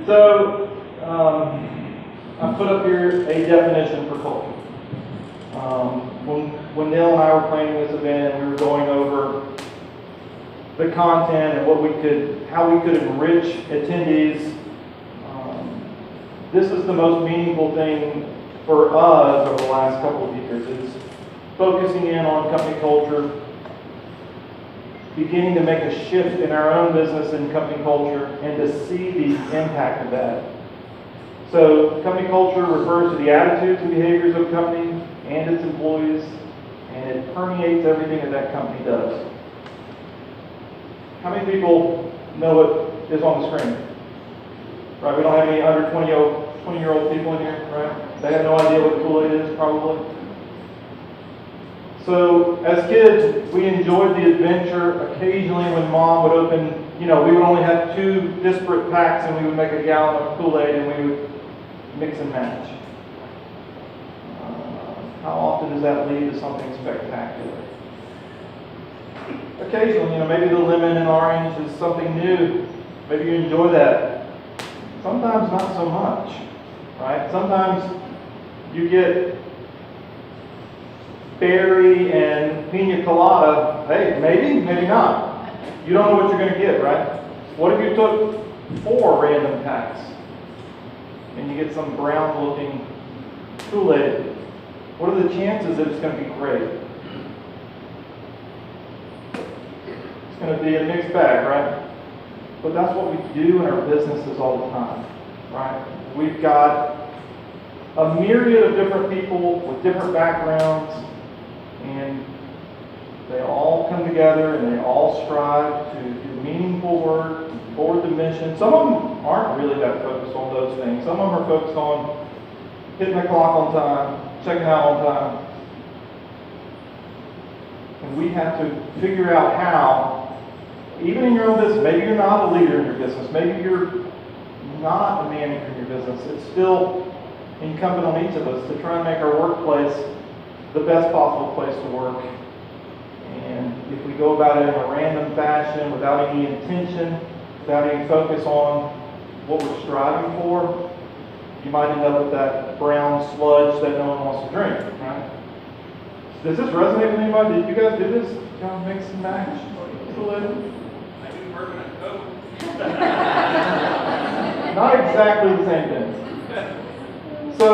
So, I put up here a definition for culture. When Neil and I were planning this event, we were going over the content and how we could enrich attendees. This is the most meaningful thing for us over the last couple of years. Is focusing in on company culture, beginning to make a shift in our own business and company culture, and to see the impact of that. So, company culture refers to the attitudes and behaviors of a company and its employees, and it permeates everything that that company does. How many people know what is on the screen? Right, we don't have any under 20-year-old people in here, right? They have no idea what Kool-Aid is, probably. So, as kids, we enjoyed the adventure. Occasionally, when Mom would open, we would only have 2 disparate packs, and we would make a gallon of Kool-Aid, and we would mix and match. How often does that lead to something spectacular? Occasionally, maybe the lemon and orange is something new. Maybe you enjoy that. Sometimes not so much, right? Sometimes you get berry and pina colada. Hey, maybe not. You don't know what you're going to get, right? What if you took 4 random packs and you get some brown-looking Kool-Aid? What are the chances that it's going to be great? It's going to be a mixed bag, right? But that's what we do in our businesses all the time, right? We've got a myriad of different people with different backgrounds, and they all come together and they all strive to do meaningful work, forward the mission. Some of them aren't really that focused on those things. Some of them are focused on hitting the clock on time, checking out on time. And we have to figure out how, even in your own business, maybe you're not a leader in your business, maybe you're not a manager in your business, it's still incumbent on each of us to try and make our workplace the best possible place to work. And if we go about it in a random fashion, without any intention, without any focus on what we're striving for, you might end up with that brown sludge that no one wants to drink, right? Does this resonate with anybody? Did you guys do this? You know, mix and match? Maybe working at Coke. Not exactly the same thing. So,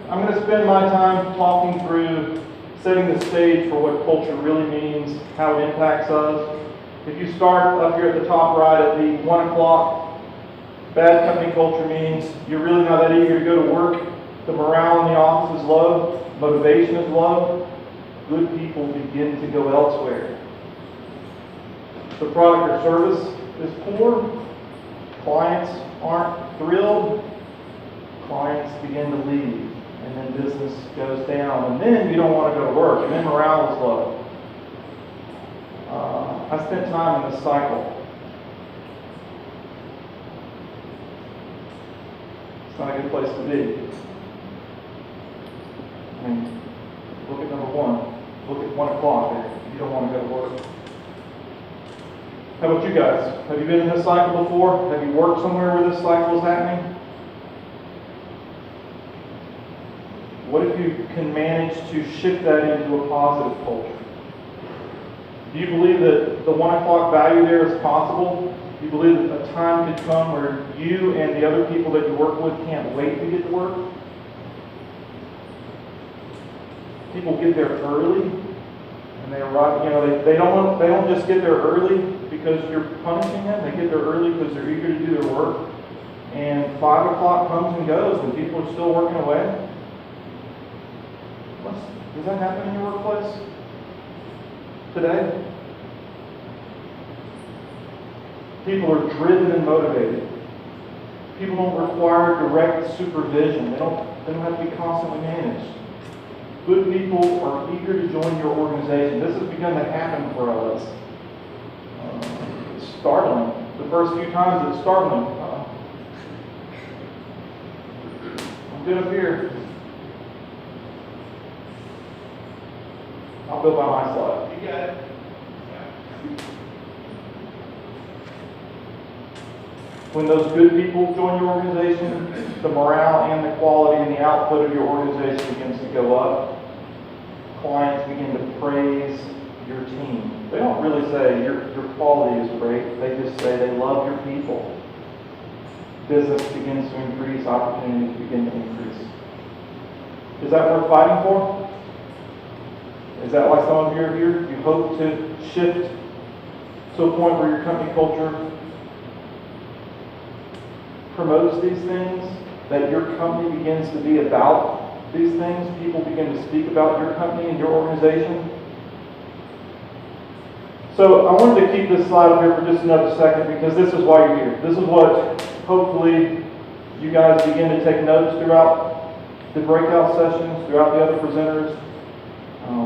I'm going to spend my time talking through setting the stage for what culture really means, how it impacts us. If you start up here at the top right at the 1 o'clock, bad company culture means you're really not that eager to go to work. The morale in the office is low. Motivation is low. Good people begin to go elsewhere. The product or service is poor. Clients aren't thrilled. Clients begin to leave. And then business goes down. And then you don't want to go to work. And then morale is low. I spent time in this cycle. It's not a good place to be. I mean, look at number 1. Look at 1 o'clock there. You don't want to go to work. How about you guys? Have you been in this cycle before? Have you worked somewhere where this cycle is happening? What if you can manage to shift that into a positive culture? Do you believe that the 1 o'clock value there is possible? Do you believe that a time could come where you and the other people that you work with can't wait to get to work? People get there early, and they arrive. They don't just get there early because you're punishing them. They get there early because they're eager to do their work. And 5 o'clock comes and goes, and people are still working away. Does that happen in your workplace today? People are driven and motivated. People don't require direct supervision. They don't have to be constantly managed. Good people are eager to join your organization. This has begun to happen for us. It's startling. The first few times it's startling. I'm good up here. I'll go by my slide. You got it. When those good people join your organization, the morale and the quality and the output of your organization begins to go up. Clients begin to praise your team. They don't really say your quality is great. They just say they love your people. Business begins to increase, opportunities begin to increase. Is that worth fighting for? Is that why some of you are here? You hope to shift to a point where your company culture promotes these things, that your company begins to be about these things, people begin to speak about your company and your organization. So I wanted to keep this slide up here for just another second because this is why you're here. This is what hopefully you guys begin to take notes throughout the breakout sessions, throughout the other presenters.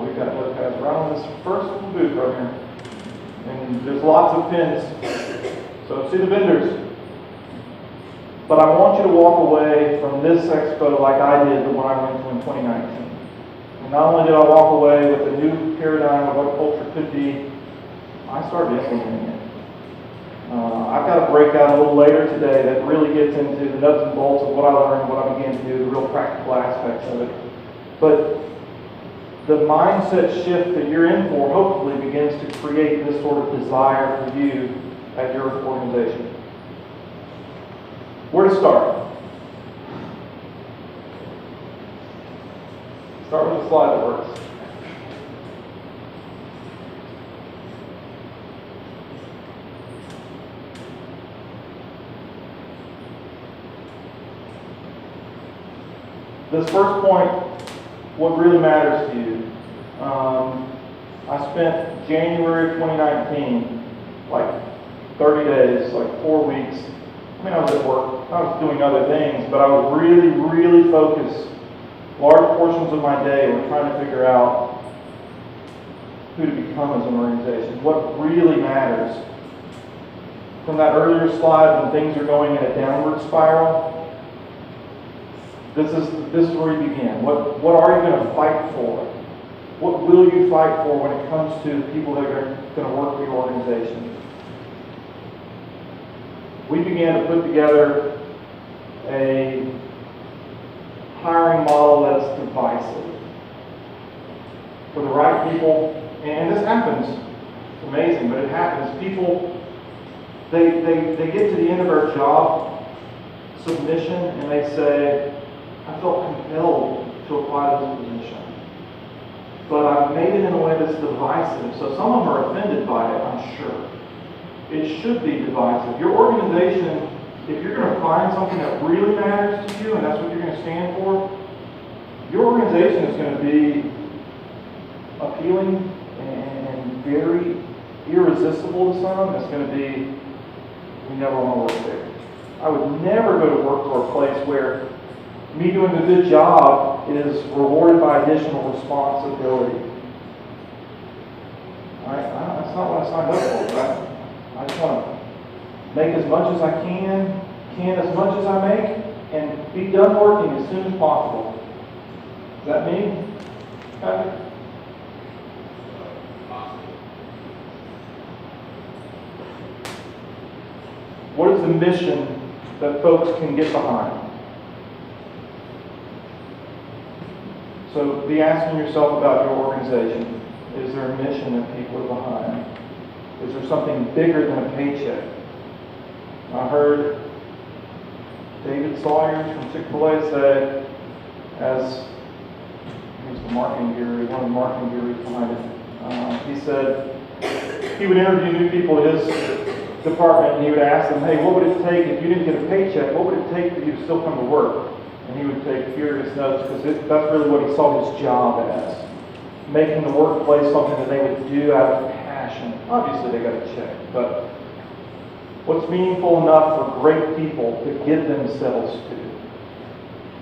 We've got notepads right on this first little booth right here. And there's lots of pins. So see the vendors. But I want you to walk away from this expo like I did the one I went to in 2019. And not only did I walk away with a new paradigm of what culture could be, I started implementing it. I've got a breakout a little later today that really gets into the nuts and bolts of what I learned, what I began to do, the real practical aspects of it. But the mindset shift that you're in for hopefully begins to create this sort of desire for you at your organization. Where to start? Start with a slide that works. This first point, what really matters to you. I spent January 2019, like 30 days, like 4 weeks. I mean, I was at work. I was doing other things, but I was really, really focused. Large portions of my day were trying to figure out who to become as an organization, what really matters. From that earlier slide, when things are going in a downward spiral, this is where you begin. What are you going to fight for? What will you fight for when it comes to people that are going to work for your organization? We began to put together a hiring model that's divisive. For the right people, and this happens, it's amazing, but it happens. People, they get to the end of our job submission and they say, I felt compelled to apply to this position. But I've made it in a way that's divisive, so some of them are offended by it, I'm sure. It should be divisive. Your organization, if you're going to find something that really matters to you and that's what you're going to stand for, your organization is going to be appealing and very irresistible to some. It's going to be, we never want to work there. I would never go to work for a place where me doing a good job is rewarded by additional responsibility. That's not what I signed up for, right? I just want to make as much as I can as much as I make, and be done working as soon as possible. Is that me? Patrick? What is the mission that folks can get behind? So be asking yourself about your organization. Is there a mission that people are behind? Is there something bigger than a paycheck? I heard David Sawyers from Chick-fil-A say, as he's the marketing guru, one of the marketing gurus behind it, he said he would interview new people at his department and he would ask them, hey, what would it take if you didn't get a paycheck? What would it take for you to still come to work? And he would take furious notes because that's really what he saw his job as. Making the workplace something that they would do out of passion. Obviously they got a check, but what's meaningful enough for great people to give themselves to?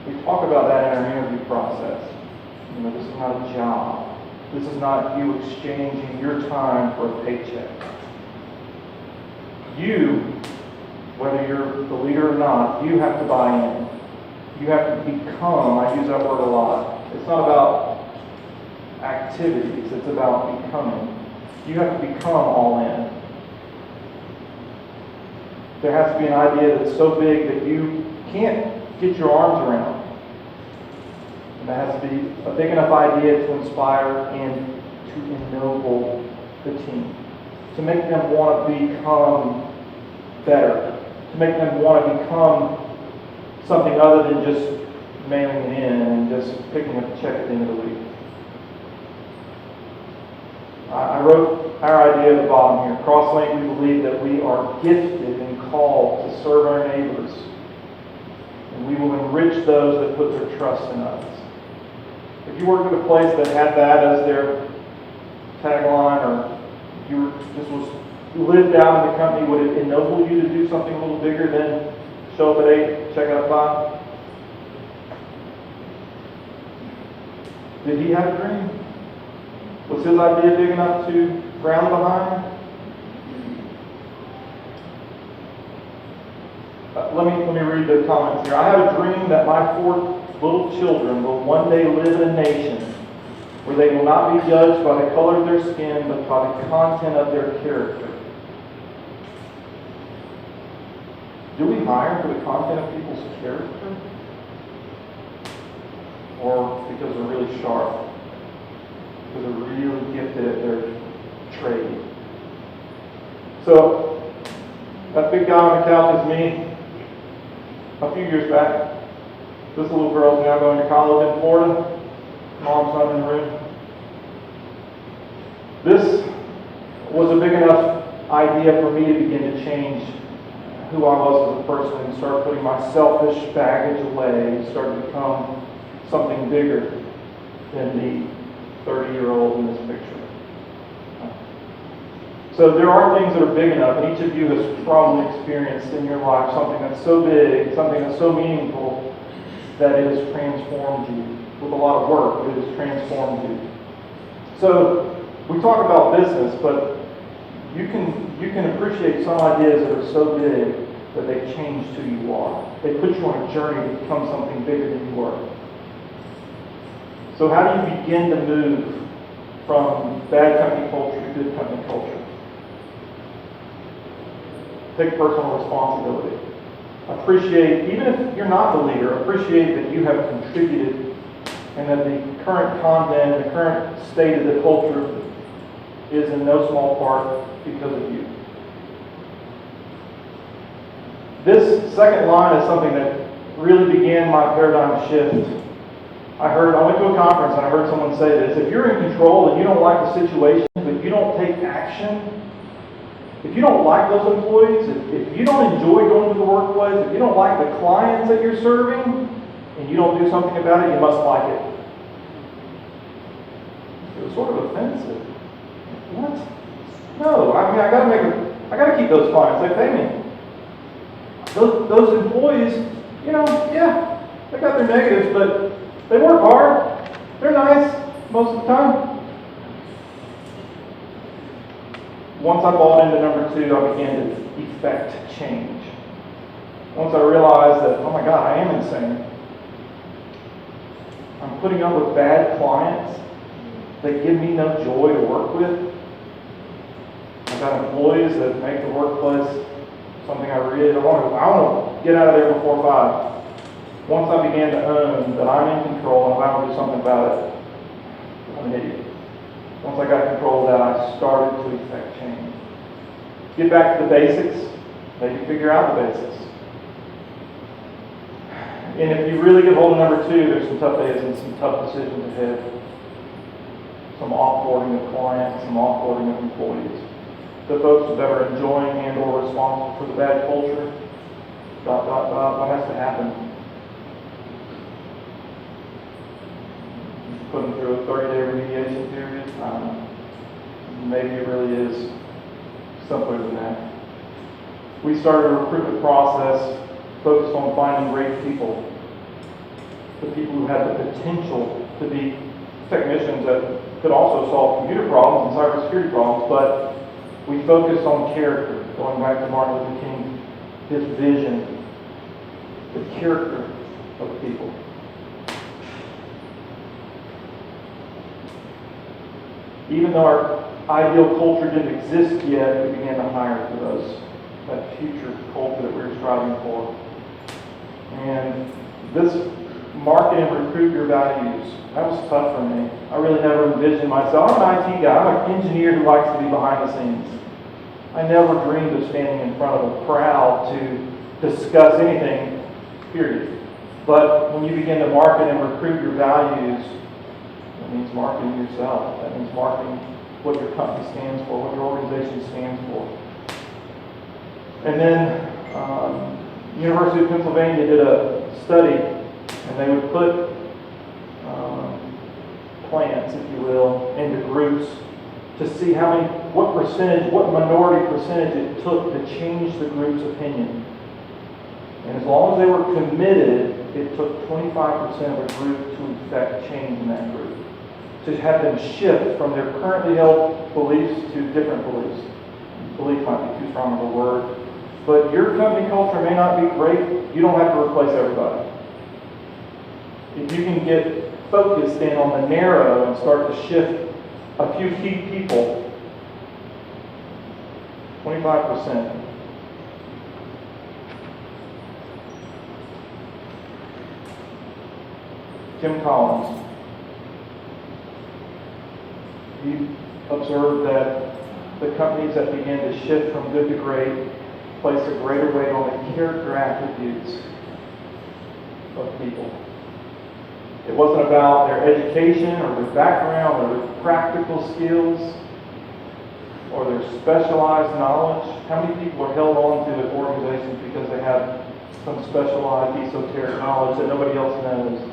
We talk about that in our interview process. You know, this is not a job. This is not you exchanging your time for a paycheck. You, whether you're the leader or not, you have to buy in. You have to become, I use that word a lot. It's not about activities, it's about becoming. You have to become all in. There has to be an idea that's so big that you can't get your arms around. And there has to be a big enough idea to inspire and to ennoble the team. To make them want to become better. To make them want to become something other than just mailing it in and just picking up a check at the end of the week. I wrote our idea at the bottom here. Crosslink, we believe that we are gifted and called to serve our neighbors. And we will enrich those that put their trust in us. If you worked at a place that had that as their tagline, or you just was lived out in the company, would it ennoble you to do something a little bigger than show up at 8, check out at 5? Did he have a dream? Was his idea big enough to rally behind? Let me read the comments here. I have a dream that my 4 little children will one day live in a nation where they will not be judged by the color of their skin, but by the content of their character. Do we hire for the content of people's character? Or because they're really sharp? Because they're really gifted at their trade? So, that big guy on the couch is me. A few years back, this little girl's now going to college in Florida. Mom's not in the room. This was a big enough idea for me to begin to change who I was as a person and start putting my selfish baggage away and start to become something bigger than the 30-year-old in this picture. So there are things that are big enough, and each of you has probably experienced in your life something that's so big, something that's so meaningful, that it has transformed you. With a lot of work, it has transformed you. So we talk about business, but you can appreciate some ideas that are so big that they change who you are. They put you on a journey to become something bigger than you were. So how do you begin to move from bad company culture to good company culture? Take personal responsibility. Appreciate, even if you're not the leader, appreciate that you have contributed and that the current content, the current state of the culture is in no small part because of you. This second line is something that really began my paradigm shift. I went to a conference and I heard someone say this: if you're in control and you don't like the situation, but you don't take action, if you don't like those employees, if you don't enjoy going to the workplace, if you don't like the clients that you're serving, and you don't do something about it, you must like it. It was sort of offensive. What? No, I mean, I gotta keep those clients. They pay me. Those employees, yeah, they got their negatives, but they work hard. They're nice most of the time. Once I bought into number 2, I began to effect change. Once I realized that, oh my God, I am insane. I'm putting up with bad clients that give me no joy to work with. I've got employees that make the workplace something I really don't want to. I want to get out of there before 5. Once I began to own that I'm in control and if I don't do something about it, I'm an idiot. Once I got control of that, I started to effect change. Get back to the basics, maybe figure out the basics. And if you really get hold of number 2, there's some tough days and some tough decisions ahead. Some offboarding of clients, some offboarding of employees. The folks that are enjoying and or responsible for the bad culture, what has to happen? Put them through a 30-day remediation period? I don't know. Maybe it really is simpler than that. We started a recruitment process focused on finding great people. The people who had the potential to be technicians that could also solve computer problems and cybersecurity problems, but we focused on character, going back to Martin Luther King, his vision, the character of people. Even though our ideal culture didn't exist yet, we began to hire for those that future culture that we were striving for. And this market and recruit your values, that was tough for me. I really never envisioned myself. I'm an IT guy. I'm an engineer who likes to be behind the scenes. I never dreamed of standing in front of a crowd to discuss anything, period. But when you begin to market and recruit your values, that means marketing yourself. That means marketing what your company stands for, what your organization stands for. And then University of Pennsylvania did a study, and they would put plants, if you will, into groups to see what percentage, what minority percentage it took to change the group's opinion. And as long as they were committed, it took 25% of a group to effect change in that group. To have them shift from their currently held beliefs to different beliefs. Belief might be too strong of a word. But your company culture may not be great. You don't have to replace everybody. If you can get focused in on the narrow and start to shift a few key people, 25%. Jim Collins. He observed that the companies that began to shift from good to great place a greater weight on the character attributes of people. It wasn't about their education or their background or their practical skills or their specialized knowledge. How many people are held on to organizations because they have some specialized esoteric knowledge that nobody else knows?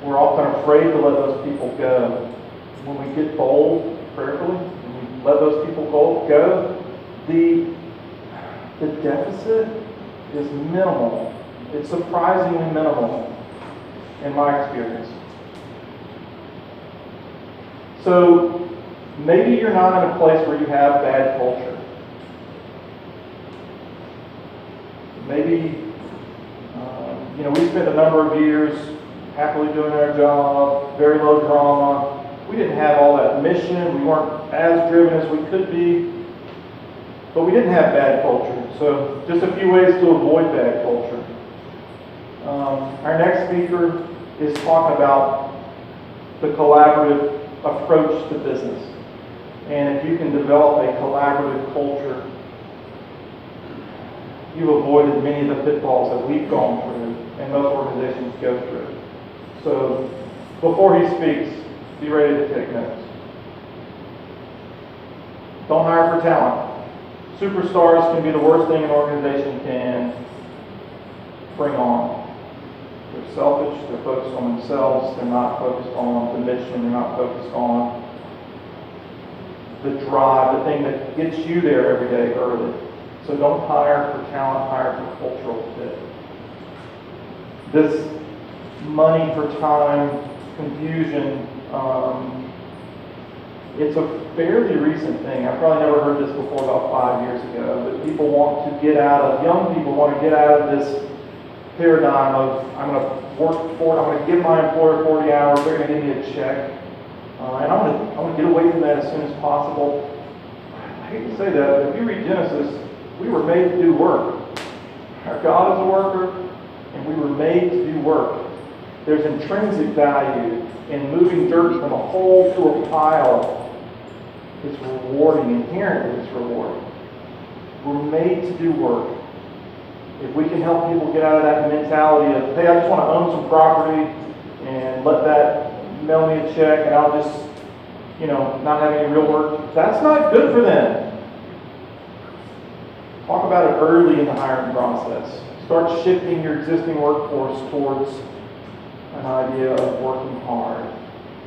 We're often afraid to let those people go. When we get bold, prayerfully, and we let those people go, the deficit is minimal. It's surprisingly minimal in my experience. So maybe you're not in a place where you have bad culture. Maybe, we spent a number of years happily doing our job, very low drama. We didn't have all that mission. We weren't as driven as we could be. But we didn't have bad culture. So just a few ways to avoid bad culture. Our next speaker is talking about the collaborative approach to business. And if you can develop a collaborative culture, you've avoided many of the pitfalls that we've gone through and most organizations go through. So before he speaks, be ready to take notes. Don't hire for talent. Superstars can be the worst thing an organization can bring on. They're selfish, they're focused on themselves, they're not focused on the mission, they're not focused on the drive, the thing that gets you there every day early. So don't hire for talent, hire for cultural fit. This money for time, confusion, it's a fairly recent thing. I probably never heard this before about 5 years ago, but young people want to get out of this paradigm of I'm going to work for it, I'm going to give my employer 40 hours, they're going to give me a check, and I'm going to get away from that as soon as possible. I hate to say that, but if you read Genesis, we were made to do work. Our God is a worker, and we were made to do work. There's intrinsic value in moving dirt from a hole to a pile. It's rewarding, inherently it's rewarding. We're made to do work. If we can help people get out of that mentality of, hey, I just want to own some property and let that mail me a check and I'll just, not have any real work, that's not good for them. Talk about it early in the hiring process. Start shifting your existing workforce towards an idea of working hard,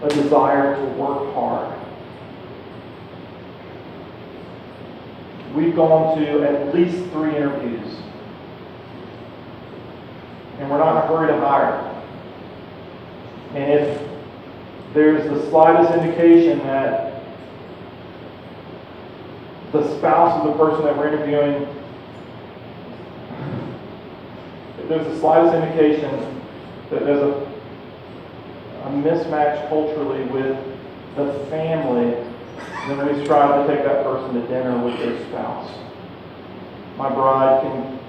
a desire to work hard. We've gone to at least 3 interviews, and we're not in a hurry to hire. And if there's the slightest indication that the spouse of the person that we're interviewing, if there's the slightest indication that there's a mismatch culturally with the family, then we strive to take that person to dinner with their spouse. my bride can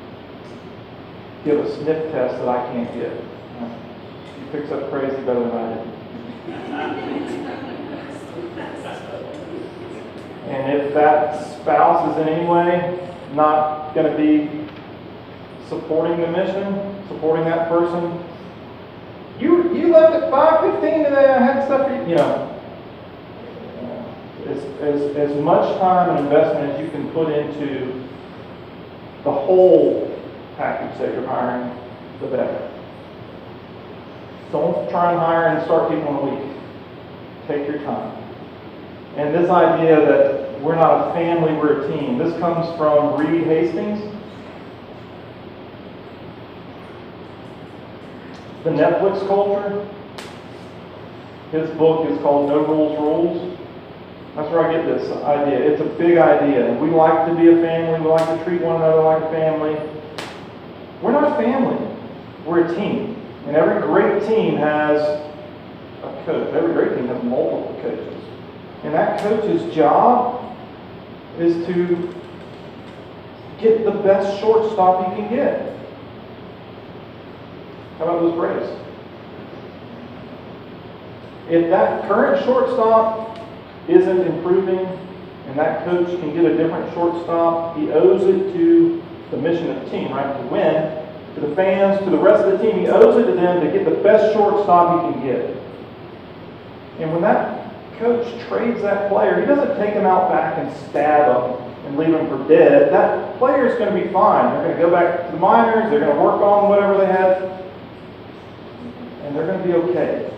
give a sniff test that I can't get. She picks up crazy better than I do. And if that spouse is in any way not going to be supporting the mission, supporting that person, you left at 5:15 today. I had stuff for you. As much time and investment as you can put into the whole package that you're hiring, the better. Don't try and hire and start people in a week. Take your time. And this idea that we're not a family, we're a team, this comes from Reed Hastings. The Netflix culture. His book is called No Rules Rules. That's where I get this idea. It's a big idea. We like to be a family. We like to treat one another like a family. We're not a family. We're a team. And every great team has a coach. Every great team has multiple coaches. And that coach's job is to get the best shortstop he can get. How about those Braves? If that current shortstop isn't improving and that coach can get a different shortstop, he owes it to the mission of the team, right? To win, to the fans, to the rest of the team. He owes it to them to get the best shortstop he can get. And when that coach trades that player, he doesn't take him out back and stab him and leave him for dead. That player is going to be fine. They're going to go back to the minors. They're going to work on whatever they have. And they're going to be okay.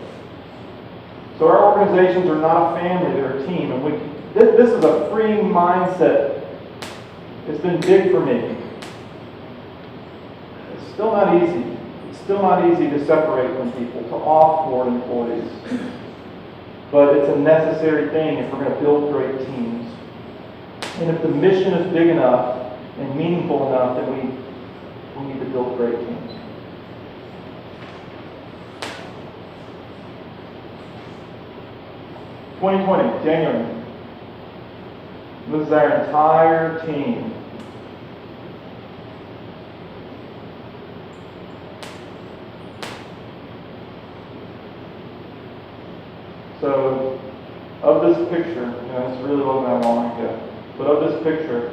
So our organizations are not a family, they're a team. And this is a freeing mindset. It's been big for me. It's still not easy. It's still not easy to separate from people, to offboard employees. But it's a necessary thing if we're going to build great teams. And if the mission is big enough and meaningful enough, then we need to build great teams. (2020) January. This is our entire team. So, of this picture, this really wasn't that long ago, but of this picture,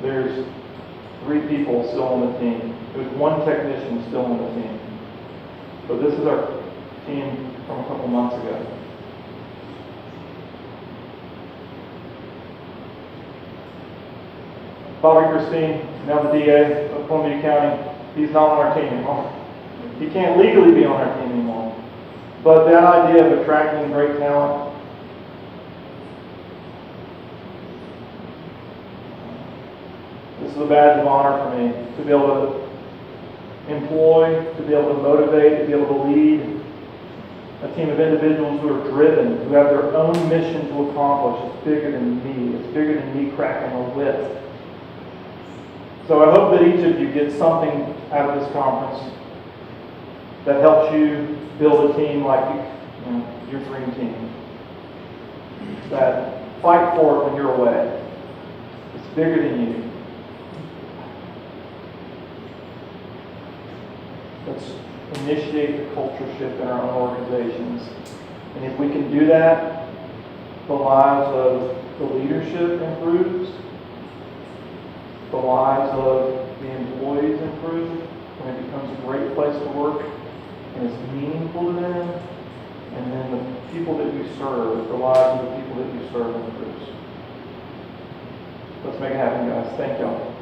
there's 3 people still on the team. There's 1 technician still on the team. So this is our team from a couple months ago. Bobby Christine, now the DA of Columbia County, he's not on our team anymore. He can't legally be on our team anymore. But that idea of attracting great talent, this is a badge of honor for me, to be able to employ, to be able to motivate, to be able to lead a team of individuals who are driven, who have their own mission to accomplish. It's bigger than me. It's bigger than me cracking a whip. So I hope that each of you gets something out of this conference that helps you build a team like your dream team. That fight for it when you're away. It's bigger than you. Let's initiate the culture shift in our own organizations. And if we can do that, the lives of the leadership improves. The lives of the employees improve, and it becomes a great place to work, and it's meaningful to them, and then the people that you serve, the lives of the people that you serve improves. Let's make it happen, guys. Thank y'all.